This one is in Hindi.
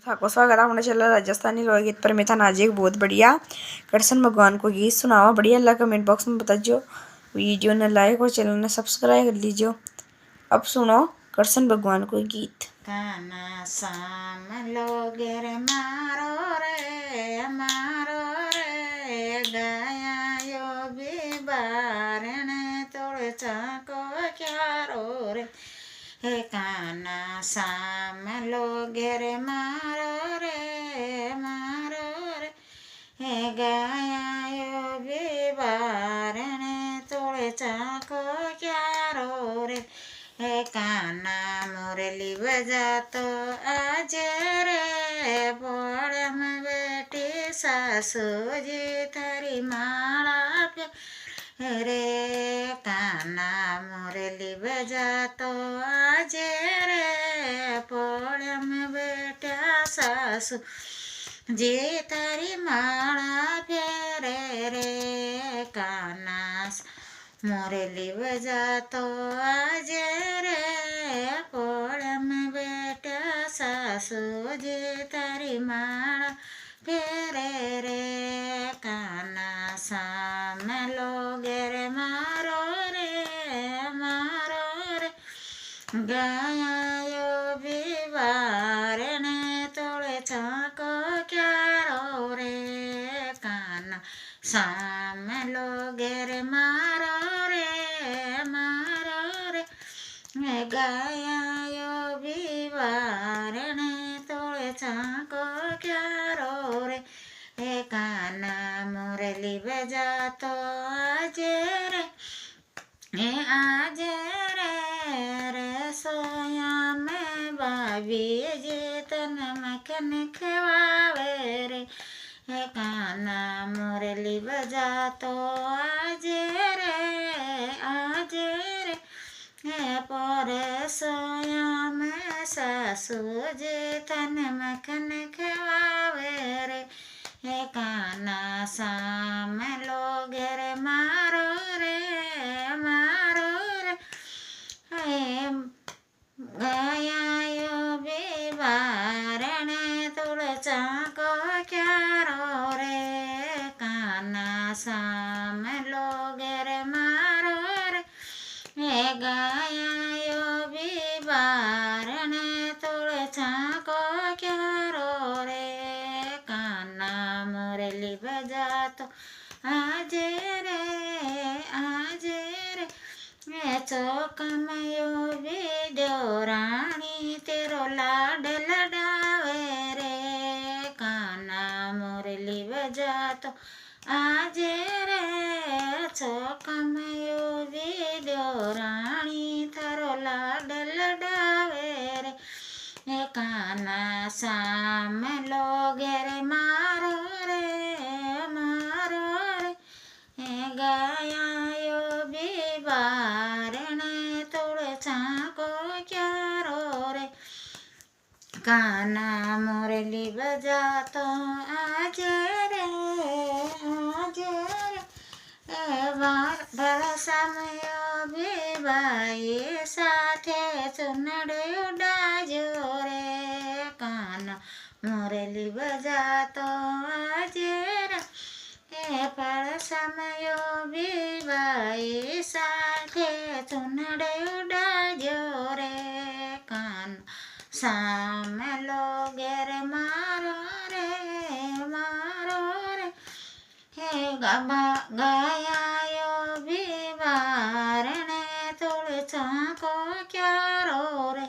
आपको स्वागत है अपने चैनल राजस्थानी लोकगीत पर। मैं था आज एक बहुत बढ़िया कृष्ण भगवान को गीत सुनावा बढ़िया लगा। कमेंट बॉक्स में बताइयो, वीडियो ने लाइक और चैनल ने सब्सक्राइब कर लीजिए। अब सुनो कृष्ण भगवान को गीत। काना साम लोगे रे मारो रे गाया यो बिबारण तोड़ चाको क्यारो रे। हे काना साम लोगे रे मारो रे हे गाया यो बिबारण तोड़ चाको क्यारो रे। हे काना मुरली बजातो आज रे बोड़म बेटी सासू जी थारी माला रे। काना मुरली बजातो आज रे बोड़म बेटा सासू जी थारी माला फेरे रे। काना मुरली बजातो आज रे पोड़म बेटा सासू जी तारी माला फेरे रे। काना साम लोगे रे मारो रे गाया यो बिबारण तोड़े चाको क्यारो रे। काना साम लोगे रे मारो गाया यो बिबारण तोड़े चाको क्यारो रे। हे काना मुरली बजातो आज रे सोया में बाबी जी तन मखन खवावे रे। हे काना मुरली बजातो आज रे पर सोया में सासू जी तन मखन खवावे रे। हे काना साम लोगे रे मारो रे हे गाया यो बिबारण तोड़ चाको क्यारो रे। काना साम लोगे रे मारो रे हे गाया यो बिबारण तोड़ चाको क्यारो रे। काना मुरली बजातो आज रे चौक में यो वीडियो रानी तेरो लाड लडावे रे। काना मुरली बजातो आज रे चौक में यो वीडियो रानी थारो लाड लडावे रे। काना साम लोगे रे मारो रे गाया यो बिबारण तोड़ चाको क्यारो रे। काना मुरली बजातो आज रे समय बिबाई साथे चुनड़े उड़ाजो रे। काना मुरली बजातो आज रे पर समय बिबाई साथे चुनड़े उड़ाजो रे। कान साम लोगे रे मारो रे हे गाया यो बिबारण तोड़ चाको क्यारो रे।